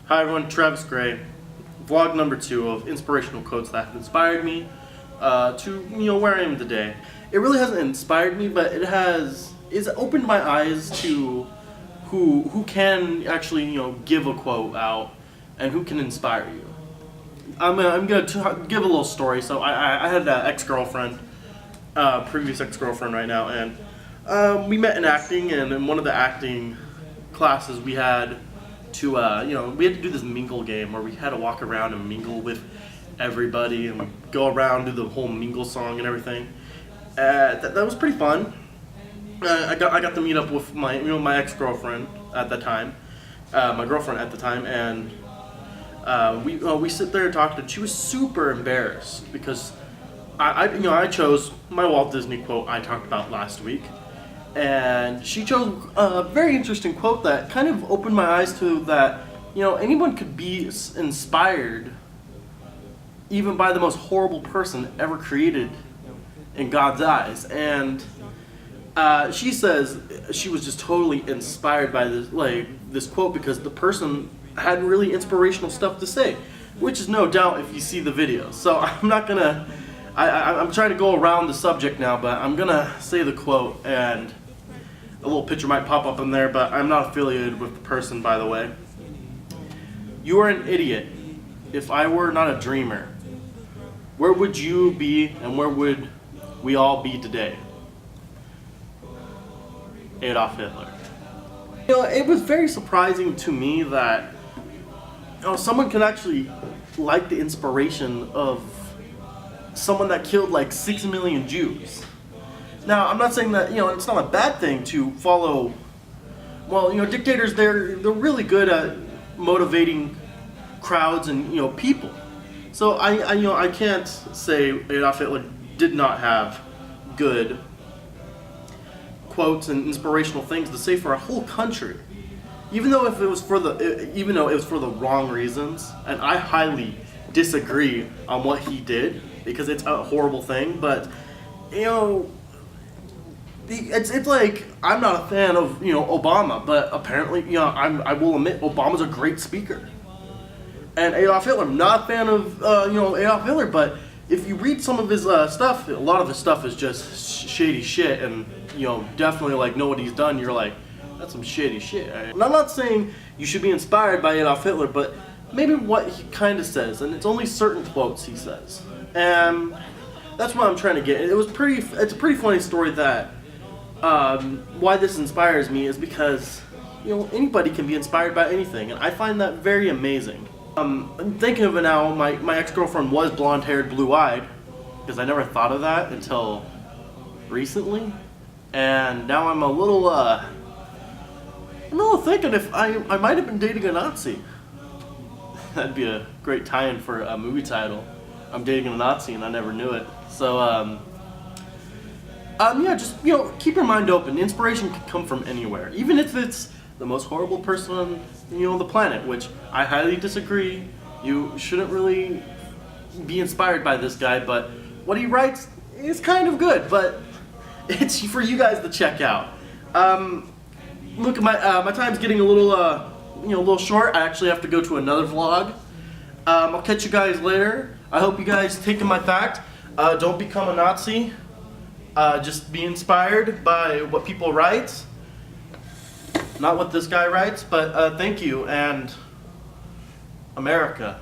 Hi everyone, Travis Gray. Vlog number 2 of inspirational quotes that have inspired me to where I am today. It really hasn't inspired me, but it's opened my eyes to who can actually give a quote out and who can inspire you. I'm gonna give a little story. So I had an ex-girlfriend, previous ex-girlfriend right now, and we met in acting, and in one of the acting classes we had to we had to do this mingle game where we had to walk around and mingle with everybody and go around, do the whole mingle song and everything. That was pretty fun. I got to meet up with my ex-girlfriend at the time, my girlfriend at the time, and we sit there and talked, and she was super embarrassed because I chose my Walt Disney quote I talked about last week. And she chose a very interesting quote that kind of opened my eyes to that, anyone could be inspired even by the most horrible person ever created in God's eyes. And she says she was just totally inspired by this quote because the person had really inspirational stuff to say, which is no doubt if you see the video. So I'm not gonna, I'm trying to go around the subject now, but I'm gonna say the quote, and a little picture might pop up in there, but I'm not affiliated with the person, by the way. You are an idiot. If I were not a dreamer, where would you be and where would we all be today? Adolf Hitler. It was very surprising to me that someone could actually like the inspiration of someone that killed like 6 million Jews. Now, I'm not saying that it's not a bad thing to follow. Well, dictators, they're really good at motivating crowds and people. So I can't say Adolf Hitler did not have good quotes and inspirational things to say for a whole country, even though it was for the wrong reasons. And I highly disagree on what he did because it's a horrible thing. But it's like, I'm not a fan of Obama, but apparently I will admit Obama's a great speaker. And Adolf Hitler, I'm not a fan of Adolf Hitler, but if you read some of his stuff, a lot of his stuff is just shady shit, and definitely know what he's done. You're like, that's some shady shit. Right? And I'm not saying you should be inspired by Adolf Hitler, but maybe what he kind of says, and it's only certain quotes he says, and that's what I'm trying to get. It's a pretty funny story that. Why this inspires me is because anybody can be inspired by anything, and I find that very amazing. I'm thinking of it now. My ex-girlfriend was blonde-haired, blue-eyed, because I never thought of that until recently, and now I'm a little thinking if I might have been dating a Nazi. That'd be a great tie-in for a movie title. I'm dating a Nazi and I never knew it. So just keep your mind open. Inspiration can come from anywhere, even if it's the most horrible person on the planet, which I highly disagree. You shouldn't really be inspired by this guy, but what he writes is kind of good. But it's for you guys to check out. Look, my time's getting a little short. I actually have to go to another vlog. I'll catch you guys later. I hope you guys take my fact. Don't become a Nazi. Just be inspired by what people write, not what this guy writes. But thank you, and America.